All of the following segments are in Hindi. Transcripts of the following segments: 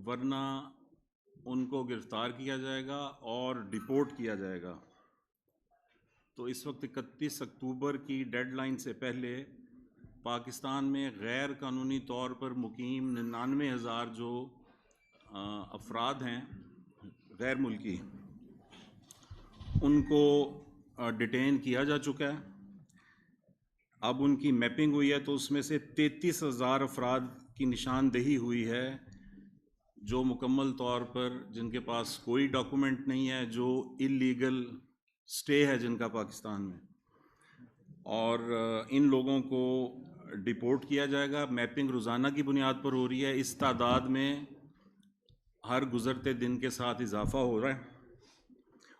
वरना उनको गिरफ़्तार किया जाएगा और डिपोर्ट किया जाएगा। तो इस वक्त 31 अक्टूबर की डेडलाइन से पहले पाकिस्तान में गैर कानूनी तौर पर मुकीम 99,000 जो अफराद हैं गैर मुल्की, उनको डिटेन किया जा चुका है। अब उनकी मैपिंग हुई है तो उसमें से 33,000 अफराद की निशानदेही हुई है जो मुकम्मल तौर पर जिनके पास कोई डॉक्यूमेंट नहीं है, जो इलीगल स्टे है जिनका पाकिस्तान में, और इन लोगों को डिपोर्ट किया जाएगा। मैपिंग रोज़ाना की बुनियाद पर हो रही है। इस तादाद में हर गुज़रते दिन के साथ इजाफ़ा हो रहा है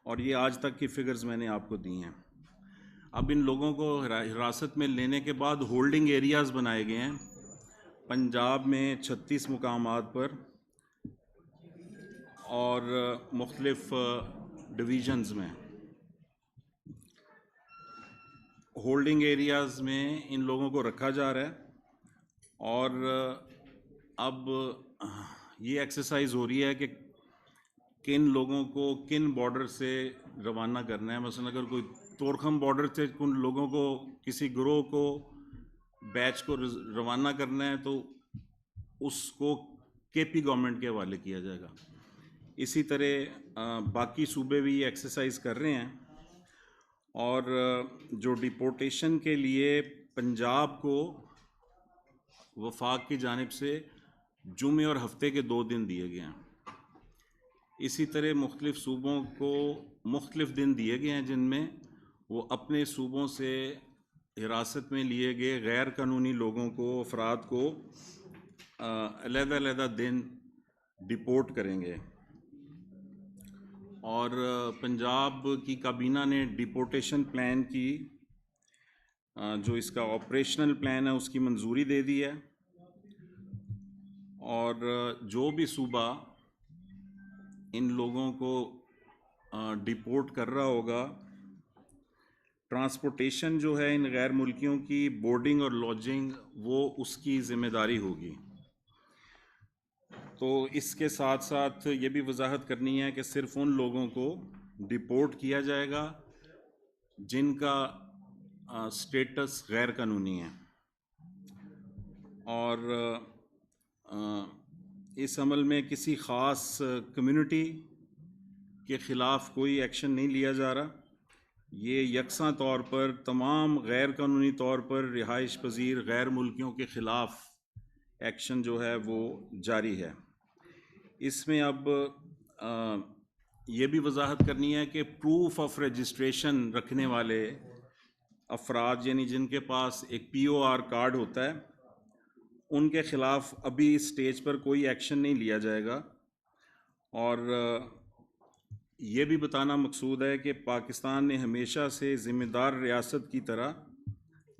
और ये आज तक की फ़िगर्स मैंने आपको दी हैं। अब इन लोगों को हिरासत में लेने के बाद होल्डिंग एरियाज़ बनाए गए हैं पंजाब में 36 मुकामात पर और मुख्तलिफ डिवीज़न्स में। होल्डिंग एरियाज़ में इन लोगों को रखा जा रहा है और अब ये एक्सरसाइज हो रही है कि किन लोगों को किन बॉर्डर से रवाना करना है। मसलन अगर कोई तोरखम बॉर्डर से उन लोगों को, किसी ग्रोह को, बैच को रवाना करना है तो उसको केपी गवर्नमेंट के हवाले किया जाएगा। इसी तरह बाकी सूबे भी ये एक्सरसाइज कर रहे हैं और जो डिपोर्टेशन के लिए पंजाब को वफाक की जानिब से जुमे और हफ्ते के 2 दिन दिए गए हैं। इसी तरह मुख्तलिफ सूबों को मुख्तलिफ दिन दिए गए हैं जिनमें वो अपने सूबों से हिरासत में लिए गए गैर कानूनी लोगों को, अफराद को अलग-अलग दिन डिपोर्ट करेंगे। और पंजाब की काबीना ने डिपोर्टेशन प्लान की जो इसका ऑपरेशनल प्लान है उसकी मंजूरी दे दी है और जो भी सूबा इन लोगों को डिपोर्ट कर रहा होगा, ट्रांसपोर्टेशन जो है इन गैर मुल्कियों की, बोर्डिंग और लॉजिंग, वो उसकी ज़िम्मेदारी होगी। तो इसके साथ साथ ये भी वजाहत करनी है कि सिर्फ उन लोगों को डिपोर्ट किया जाएगा जिनका स्टेटस गैर कानूनी है और इस अमल में किसी ख़ास कम्युनिटी के ख़िलाफ़ कोई एक्शन नहीं लिया जा रहा। ये यकसा तौर पर तमाम गैर कानूनी तौर पर रिहाइश पजीर गैर मुल्कियों के ख़िलाफ़ एक्शन जो है वो जारी है। इसमें अब ये भी वजाहत करनी है कि प्रूफ ऑफ रजिस्ट्रेशन रखने वाले अफराद, यानी जिनके पास एक POR कार्ड होता है, उनके ख़िलाफ़ अभी इस स्टेज पर कोई एक्शन नहीं लिया जाएगा। और ये भी बताना मकसूद है कि पाकिस्तान ने हमेशा से ज़िम्मेदार रियासत की तरह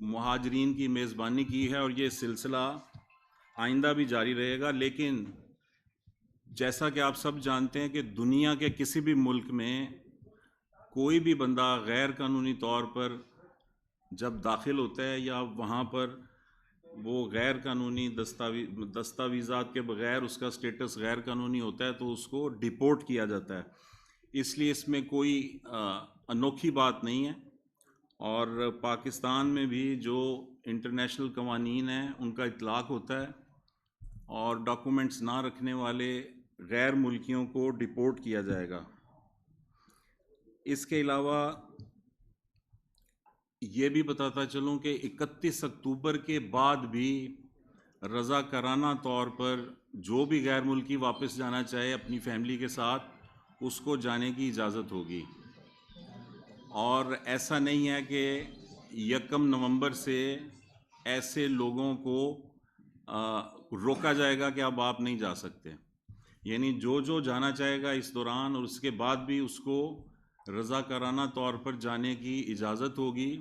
मुहाजिरीन की मेज़बानी की है और ये सिलसिला आइंदा भी जारी रहेगा। लेकिन जैसा कि आप सब जानते हैं कि दुनिया के किसी भी मुल्क में कोई भी बंदा गैर कानूनी तौर पर जब दाखिल होता है या वहाँ पर वो गैर कानूनी दस्तावेज़ात के बग़ैर उसका स्टेटस गैर कानूनी होता है तो उसको डिपोर्ट किया जाता है। इसलिए इसमें कोई अनोखी बात नहीं है और पाकिस्तान में भी जो इंटरनेशनल कवानीन हैं उनका इतलाक़ होता है और डॉक्यूमेंट्स ना रखने वाले गैर मुल्कियों को डिपोर्ट किया जाएगा। इसके अलावा ये भी बताता चलूँ कि 31 अक्टूबर के बाद भी रज़ाकाराना तौर पर जो भी गैर मुल्की वापस जाना चाहे अपनी फैमिली के साथ, उसको जाने की इजाज़त होगी। और ऐसा नहीं है कि 1 नवंबर से ऐसे लोगों को रोका जाएगा कि अब आप नहीं जा सकते। यानी जो जाना चाहेगा इस दौरान और उसके बाद भी उसको रज़ाकाराना तौर पर जाने की इजाज़त होगी।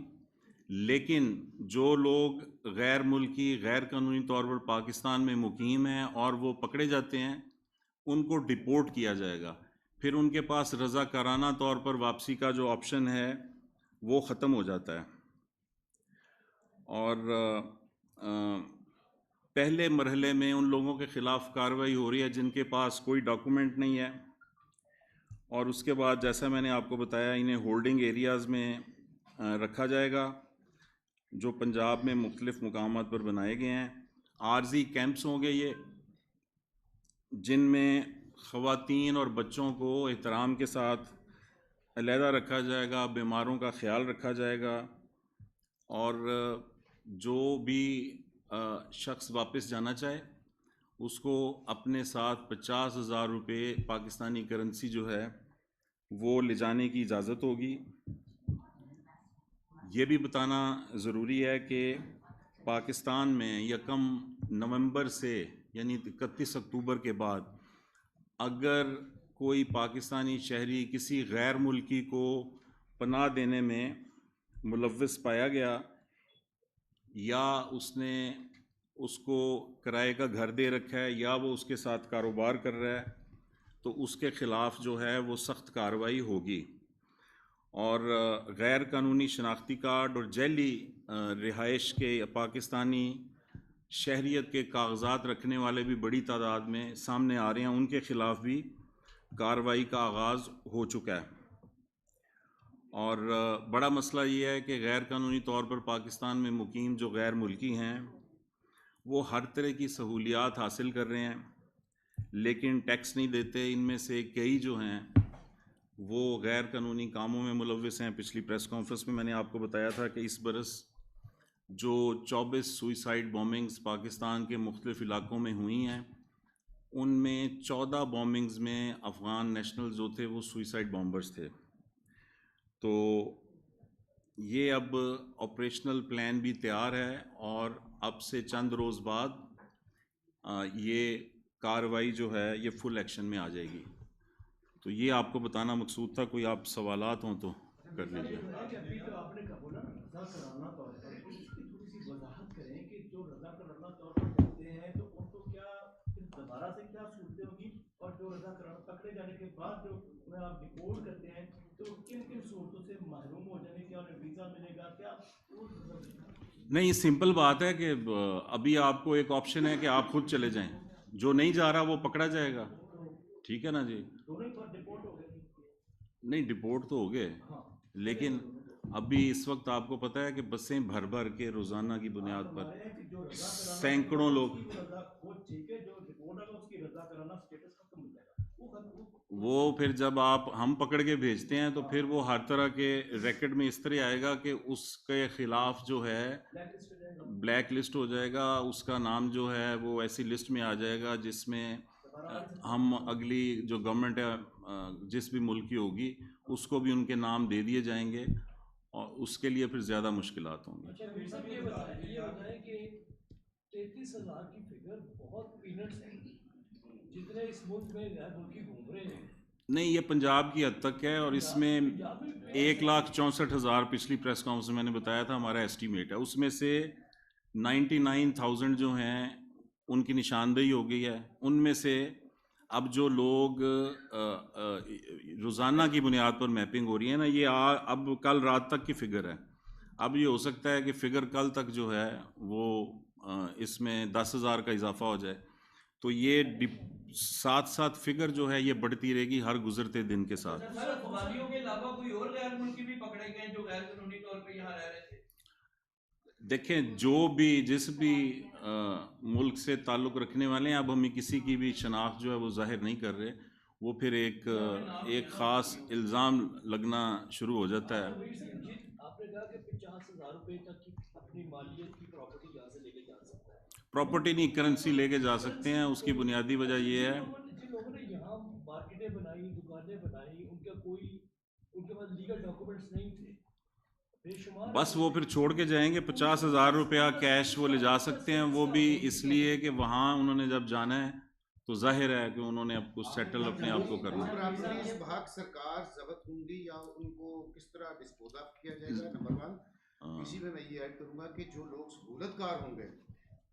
लेकिन जो लोग गैर मुल्की, गैर कानूनी तौर पर पाकिस्तान में मुकीम हैं और वो पकड़े जाते हैं, उनको डिपोर्ट किया जाएगा। फिर उनके पास रज़ाकाराना तौर पर वापसी का जो ऑप्शन है वो ख़त्म हो जाता है। और पहले मरहले में उन लोगों के ख़िलाफ़ कार्रवाई हो रही है जिनके पास कोई डॉक्यूमेंट नहीं है, और उसके बाद जैसा मैंने आपको बताया इन्हें होल्डिंग एरियाज़ में रखा जाएगा जो पंजाब में मुख्तलिफ़ मुकामात पर बनाए गए हैं। आर्जी कैंप्स होंगे ये, जिनमें ख़वातीन और बच्चों को एहतराम के साथ अलहदा रखा जाएगा, बीमारों का ख्याल रखा जाएगा, और जो भी शख्स वापस जाना चाहे उसको अपने साथ 50,000 रुपये पाकिस्तानी करेंसी जो है वो ले जाने की इजाज़त होगी। ये भी बताना ज़रूरी है कि पाकिस्तान में 1 नवंबर से यानी 31 अक्टूबर के बाद अगर कोई पाकिस्तानी शहरी किसी गैर मुल्की को पनाह देने में मुलव्वस पाया गया या उसने उसको किराए का घर दे रखा है या वो उसके साथ कारोबार कर रहा है, तो उसके ख़िलाफ़ जो है वो सख्त कार्रवाई होगी। और गैर कानूनी शनाख्ती कार्ड और जैली रिहाइश के पाकिस्तानी शहरियत के कागजात रखने वाले भी बड़ी तादाद में सामने आ रहे हैं, उनके ख़िलाफ़ भी कार्रवाई का आगाज़ हो चुका है। और बड़ा मसला ये है कि गैर कानूनी तौर पर पाकिस्तान में मुकीम जो गैर मुल्की हैं वो हर तरह की सहूलियात हासिल कर रहे हैं, लेकिन टैक्स नहीं देते। इनमें से कई जो हैं वो गैर कानूनी कामों में मुलव्वस हैं। पिछली प्रेस कॉन्फ्रेंस में मैंने आपको बताया था कि इस बरस जो 24 सुइसाइड बॉम्बिंग्स पाकिस्तान के मुख्तलिफ़ इलाकों में हुई हैं, उनमें 14 बॉम्बिंग्स में अफ़गान नेशनल जो थे वो सुइसाइड बॉम्बर्स थे। तो ये अब ऑपरेशनल प्लान भी तैयार है और अब से चंद रोज़ बाद ये कार्रवाई जो है ये फुल एक्शन में आ जाएगी। तो ये आपको बताना मकसूद था। कोई आप सवालात हों तो कर लीजिए। अभी तो आपने कहा बोला ना रजा कराना तौर पर, इसकी थोड़ी सी वजाहत करें कि जो रजा कराना तौर पर जाते हैं तो उनको क्या फिर दोबारा से क्या सूरतें होगी, और जो रजा कराना पकड़े जाने के बाद जो उन्हें आप डिपोर्ट करते हैं तो किन किन सूरतों से महरूम हो जाने, क्या उन्हें वीज़ा मिलेगा, क्या वो नहीं, सिंपल बात है कि अभी आपको एक ऑप्शन है कि आप खुद चले जाएं, जो नहीं जा रहा वो पकड़ा जाएगा। ठीक है ना जी? दोनों ही तो डिपोर्ट हो गए। नहीं, डिपोर्ट तो हो गए, लेकिन अभी इस वक्त आपको पता है कि बसें भर भर के रोज़ाना की बुनियाद पर सैकड़ों लोग, वो ठीक है, जो डिपोर्ट होगा उसकी रजा कराना स्टेटस खत्म हो जाएगा। वो फिर जब हम पकड़ के भेजते हैं तो फिर वो हर तरह के रैकेट में इस तरह आएगा कि उसके ख़िलाफ़ जो है ब्लैक लिस्ट हो जाएगा, उसका नाम जो है वो ऐसी लिस्ट में आ जाएगा जिसमें हम अगली जो गवर्नमेंट है जिस भी मुल्क की होगी उसको भी उनके नाम दे दिए जाएंगे और उसके लिए फिर ज़्यादा मुश्किलात होंगी। अच्छा, मेरे साहब ये बताएं कि 33,000 की फिगर बहुत पीनट्स है, जितने इस मुल्क में गैर मुल्की घूम रहे हैं। नहीं, ये पंजाब की हद तक है और इसमें 1,64,000 पिछली प्रेस कॉन्फ्रेंस में मैंने बताया था हमारा एस्टीमेट है। उसमें से 99,000 जो हैं उनकी निशानदेही हो गई है। उनमें से अब जो लोग रोज़ाना की बुनियाद पर मैपिंग हो रही है ना, ये अब कल रात तक की फ़िगर है। अब ये हो सकता है कि फ़िगर कल तक जो है वो इसमें 10,000 का इजाफा हो जाए। तो ये साथ साथ फिगर जो है ये बढ़ती रहेगी हर गुजरते दिन के साथ। सर, अफगानियों के अलावा कोई और गैर मुल्की भी पकड़े गए जो गैर कानूनी तौर पे यहाँ रह रहे थे? देखें, जिस भी मुल्क से ताल्लुक़ रखने वाले हैं, अब हम किसी की भी शनाख्त जो है वो जाहिर नहीं कर रहे, वो फिर एक ख़ास इल्ज़ाम लगना शुरू हो जाता है। आपने कहा कि 50,000 रुपए तक की अपनी मालियत की प्रॉपर्टी यहाँ से लेके जा सकता है। प्रॉपर्टी नहीं, करेंसी लेके जा सकते हैं। उसकी बुनियादी वजह ये है, जिन लोगों ने यहाँ मार्केटें बनाई, दुकानें बनाई, उनके पास लीगल डॉक्यूमेंट्स नहीं थे, बस वो फिर छोड़ के जाएंगे। 50,000 रुपया कैश वो ले जा सकते हैं, वो भी इसलिए कि वहाँ उन्होंने जब जाना है तो जाहिर है कि उन्होंने अब कुछ सेटल अपने आप को करना है। प्रॉपर्टीज भाग सरकार जब्त होंगी या उनको किस तरह डिस्पोज ऑफ किया जाएगा? नंबर 1। इसी में मैं ये ऐड करूंगा कि जो लोग सहूलतकार होंगे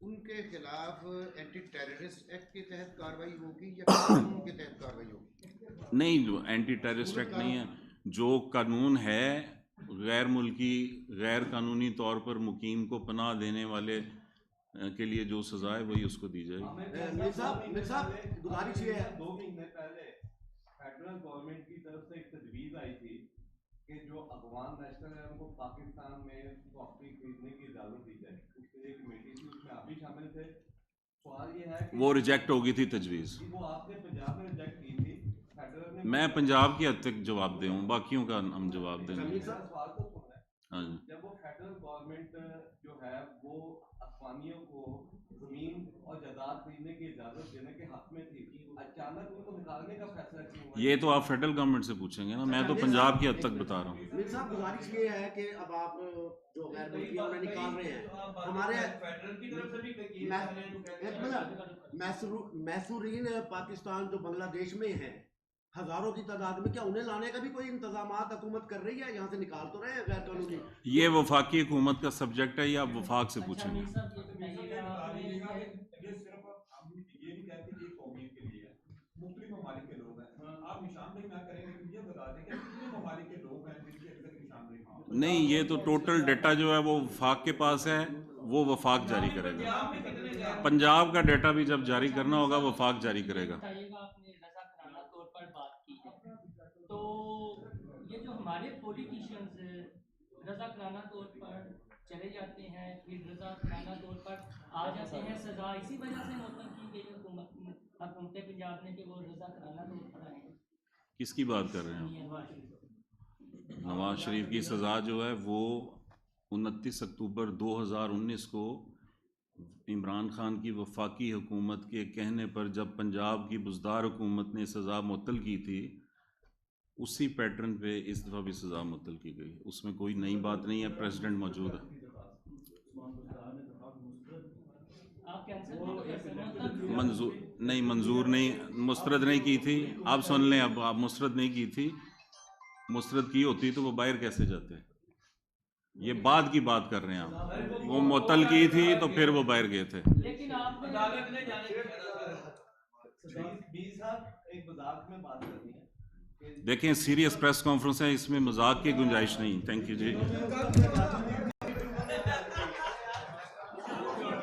उनके खिलाफ एंटी टेररिस्ट एक्ट के तहत कार्रवाई होगी या कानून के तहत कार्रवाई होगी? नहीं, जो एंटी टेररिस्ट एक्ट नहीं है, जो कानून है गैर मुल्की गैर कानूनी तौर पर मुकीम को पनाह देने वाले के लिए जो सज़ा है वही उसको दी जाएगी। मीर साहब गुजारिश ये है, 2 महीने पहले फेडरल गवर्नमेंट की तरफ से एक तजवीज़ आई थी कि जो अफगान नेशनल है उनको पाकिस्तान में प्रॉपर्टी खरीदने की इजाज़त दी जाए। उसकी एक कमेटी थी, उसमें आप भी शामिल थे। सवाल ये है कि वो रिजेक्ट हो गई थी तजवीज़। वो आपने पंजाब में रिजेक्ट की थी, फेडरल ने। मैं पंजाब की हद तक जवाब दूँ, बाकियों का हम जवाब देंगे। सवाल तो सुन रहे हैं। हाँ जी। जब वो फेडरल गवर्नमेंट जो है वो अफगानियों को जमीन और जायदाद खरीदने की इजाजत देने के हक में थी, अचानक उनको निकालने का फैसला क्यों हुआ? ये तो आप फेडरल गवर्नमेंट से पूछेंगे ना, मैं तो पंजाब की हद तक बता रहा हूँ। मीर साहब गुजारिश ये है कि अब आप जो गैर मुल्की उन्हें निकाल रहे हैं, हमारे फेडरल की तरफ से भी कई मैसूरीन पाकिस्तान जो बांग्लादेश में है हजारों की तादाद में, क्या उन्हें लाने का भी कोई इंतजाम हुकूमत कर रही है? यहाँ से निकाल तो रहे हैं गैर कानूनी। ये वफाकी हुकूमत का सब्जेक्ट है, ये आप वफाक से पूछेंगे। ये सिर्फ हम ये नहीं कहते कि कौमियत के लिए मुख्तलिफ ममालिक के लोग हैं, आप निशानदेही ना करेंगे तो ये बता दें कि कितने ममालिक के लोग हैं जिनकी अभी तक निशानदेही नहीं, ये तो टोटल डाटा जो है वो वफाक के पास है, वो वफाक जारी करेगा। पंजाब का डाटा भी जब जारी करना होगा वफाक जारी करेगा। आपने रज़ाकाराना तौर पर बात की है, तो ये जो हमारे पॉलिटिशियंस रज़ाकाराना तौर पर चले जाते हैं, फिर रज़ाकाराना तौर पर आ जाते हैं, सज़ा इसी वजह से मुअत्तल की गई हुकूमत पंजाब ने कि वो रज़ाकाराना तौर पर आए हैं। किसकी बात कर रहे हैं आप? नवाज शरीफ की सज़ा जो है वो 29 अक्टूबर 2019 को इमरान खान की वफाकी हुकूमत के कहने पर जब पंजाब की बुज़दार हुकूमत ने सज़ा मुअत्तल की थी, उसी पैटर्न पे इस दफ़ा भी सज़ा मुअत्तल की गई। उसमें कोई नई बात नहीं है, प्रेसिडेंट मौजूद है। मंजूर नहीं, मुस्तरद नहीं की थी। आप सुन लें, अब आप मुस्तरद नहीं की थी, मुस्तरद की होती तो वो बाहर कैसे जाते? ये बाद की बात कर रहे हैं आप। वो मुअत्तल की थी तो फिर वो बाहर गए थे। लेकिन आप अदालत ने जाने एक मजाक में बात करनी है। देखें, सीरियस प्रेस कॉन्फ्रेंस है, इसमें मजाक की गुंजाइश नहीं। Thank you ji.